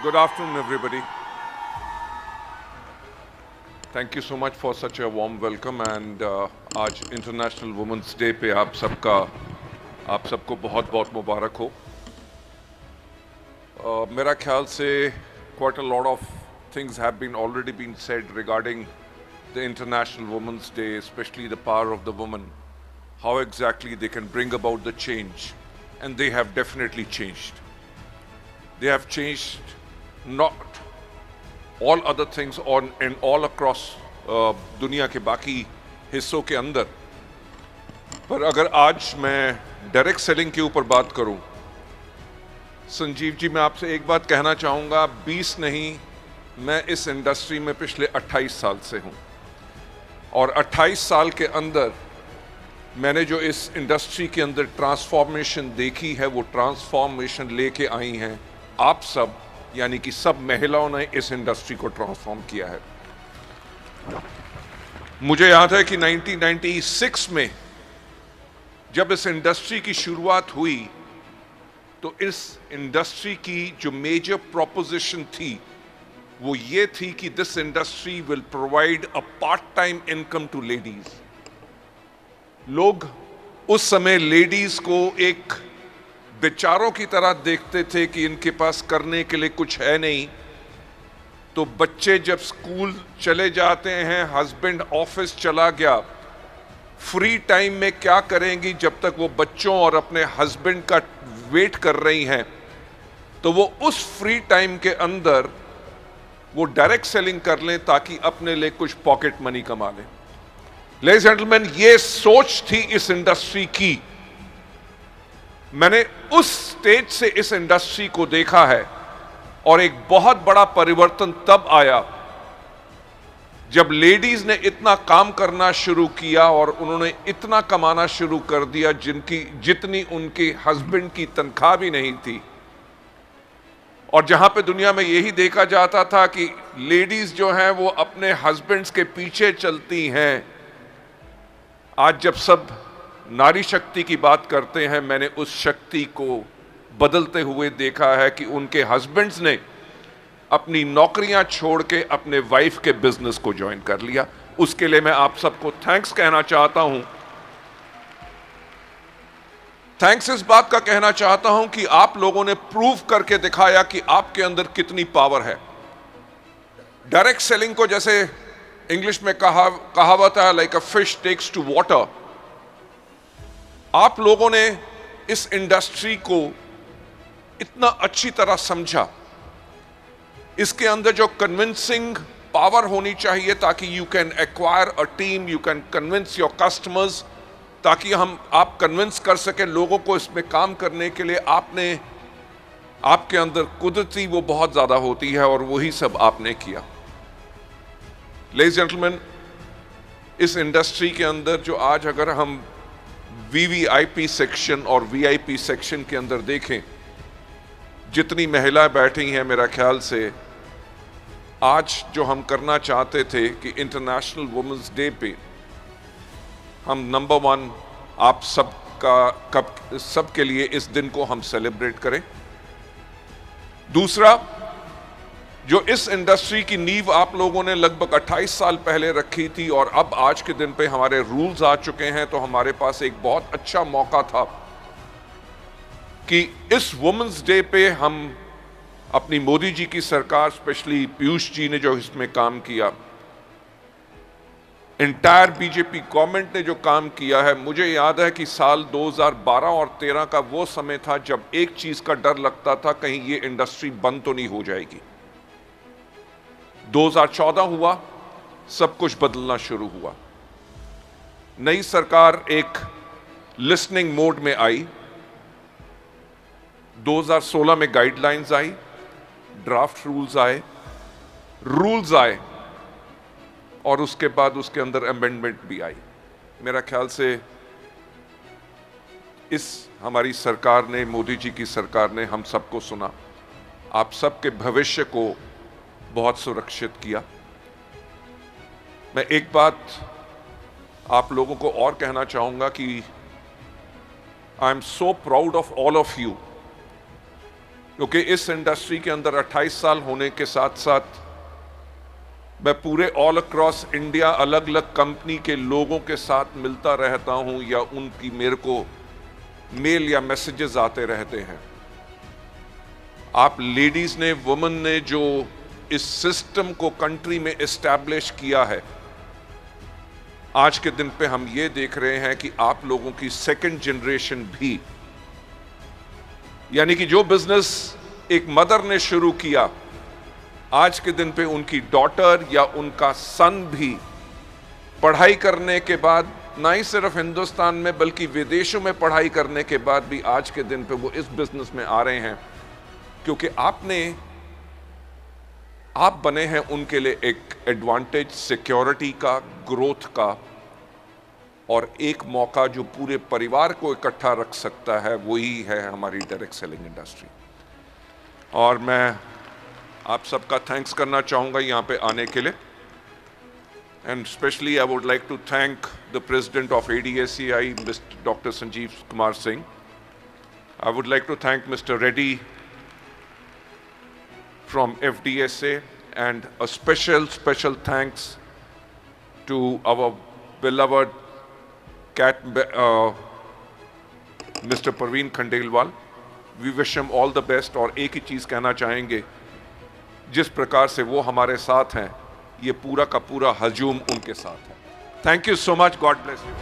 Good afternoon, everybody. Thank you so much for such a warm welcome and आज international women's day पे आप सबको बहुत बहुत मुबारक हो। मेरा ख्याल से quite a lot of things have been already been said regarding the International Women's Day, especially the power of the woman, how exactly they can bring about the change, and they have definitely changed. They have changed not all other things on and all across दुनिया के बाकी हिस्सों के अंदर, पर अगर आज मैं डायरेक्ट सेलिंग के ऊपर बात करूं, संजीव जी मैं आपसे एक बात कहना चाहूँगा, 20 नहीं, मैं इस इंडस्ट्री में पिछले 28 साल से हूं और 28 साल के अंदर मैंने जो इस इंडस्ट्री के अंदर ट्रांसफॉर्मेशन देखी है, वो ट्रांसफॉर्मेशन लेके आई हैं आप सब, यानी कि सब महिलाओं ने इस इंडस्ट्री को ट्रांसफॉर्म किया है। मुझे याद है कि 1996 में जब इस इंडस्ट्री की शुरुआत हुई तो इस इंडस्ट्री की जो मेजर प्रोपोजिशन थी वो ये थी कि this industry will provide a part time income to ladies. लोग उस समय लेडीज को एक बेचारों की तरह देखते थे कि इनके पास करने के लिए कुछ है नहीं, तो बच्चे जब स्कूल चले जाते हैं, हस्बैंड ऑफिस चला गया, फ्री टाइम में क्या करेंगी जब तक वो बच्चों और अपने हस्बैंड का वेट कर रही हैं, तो वो उस फ्री टाइम के अंदर वो डायरेक्ट सेलिंग कर लें ताकि अपने लिए कुछ पॉकेट मनी कमा लें। लेडीज एंड जेंटलमैन, ये सोच थी इस इंडस्ट्री की। मैंने उस स्टेज से इस इंडस्ट्री को देखा है और एक बहुत बड़ा परिवर्तन तब आया जब लेडीज ने इतना काम करना शुरू किया और उन्होंने इतना कमाना शुरू कर दिया जितनी उनके हस्बैंड की तनख्वाह भी नहीं थी। और जहां पे दुनिया में यही देखा जाता था कि लेडीज जो हैं वो अपने हस्बैंड्स के पीछे चलती हैं, आज जब सब नारी शक्ति की बात करते हैं, मैंने उस शक्ति को बदलते हुए देखा है कि उनके हस्बैंड्स ने अपनी नौकरियां छोड़ के अपने वाइफ के बिजनेस को ज्वाइन कर लिया। उसके लिए मैं आप सबको थैंक्स कहना चाहता हूं। थैंक्स इस बात का कहना चाहता हूं कि आप लोगों ने प्रूव करके दिखाया कि आपके अंदर कितनी पावर है। डायरेक्ट सेलिंग को जैसे इंग्लिश में कहावत है, like a fish takes to water. आप लोगों ने इस इंडस्ट्री को इतना अच्छी तरह समझा, इसके अंदर जो कन्विंसिंग पावर होनी चाहिए ताकि you can acquire a team, you can convince your customers, ताकि आप कन्विंस कर सके लोगों को इसमें काम करने के लिए। आपके अंदर कुदरती वो बहुत ज्यादा होती है और वही सब आपने किया। लेडीज जेंटलमैन, इस इंडस्ट्री के अंदर जो आज अगर हम वीवीआईपी सेक्शन और वीआईपी सेक्शन के अंदर देखें, जितनी महिलाएं बैठी हैं, मेरा ख्याल से आज जो हम करना चाहते थे कि इंटरनेशनल वुमेन्स डे पे हम नंबर 1 आप सबके लिए इस दिन को हम सेलिब्रेट करें। दूसरा, जो इस इंडस्ट्री की नींव आप लोगों ने लगभग 28 साल पहले रखी थी और अब आज के दिन पे हमारे रूल्स आ चुके हैं, तो हमारे पास एक बहुत अच्छा मौका था कि इस वुमेन्स डे पे हम अपनी मोदी जी की सरकार, स्पेशली पीयूष जी ने जो इसमें काम किया, इंटायर बीजेपी गवर्नमेंट ने जो काम किया है, मुझे याद है कि साल 2012 और 13 का वो समय था जब एक चीज का डर लगता था, कहीं ये इंडस्ट्री बंद तो नहीं हो जाएगी। 2014 हुआ, सब कुछ बदलना शुरू हुआ। नई सरकार एक लिसनिंग मोड में आई। 2016 में गाइडलाइंस आई, ड्राफ्ट रूल्स आए और उसके बाद उसके अंदर अमेंडमेंट भी आई। मेरा ख्याल से इस हमारी सरकार ने, मोदी जी की सरकार ने हम सबको सुना, आप सबके भविष्य को बहुत सुरक्षित किया। मैं एक बात आप लोगों को और कहना चाहूंगा कि I am so proud of all of you क्योंकि इस इंडस्ट्री के अंदर 28 साल होने के साथ साथ मैं पूरे ऑल अक्रॉस इंडिया अलग अलग कंपनी के लोगों के साथ मिलता रहता हूं या उनकी मेरे को मेल या मैसेजेस आते रहते हैं। आप लेडीज ने, वुमेन ने जो इस सिस्टम को कंट्री में एस्टैब्लिश किया है, आज के दिन पे हम ये देख रहे हैं कि आप लोगों की सेकंड जनरेशन भी, यानी कि जो बिजनेस एक मदर ने शुरू किया, आज के दिन पे उनकी डॉटर या उनका सन भी पढ़ाई करने के बाद, ना ही सिर्फ हिंदुस्तान में बल्कि विदेशों में पढ़ाई करने के बाद भी आज के दिन पे वो इस बिजनेस में आ रहे हैं, क्योंकि आप बने हैं उनके लिए एक एडवांटेज, सिक्योरिटी का, ग्रोथ का, और एक मौका जो पूरे परिवार को इकट्ठा रख सकता है, वही है हमारी डायरेक्ट सेलिंग इंडस्ट्री। और मैं आप सबका थैंक्स करना चाहूँगा यहाँ पे आने के लिए। And specially I would like to thank the president of ADACI, mister doctor Sanjeev Kumar Singh. I would like to thank mister Reddy from FDSA, and a special thanks to our beloved Mr. Parveen Khandelwal. We wish him all the best, और एक ही चीज कहना चाहेंगे, जिस प्रकार से वो हमारे साथ हैं, ये पूरा का पूरा हजूम उनके साथ है। Thank you so much, God bless you.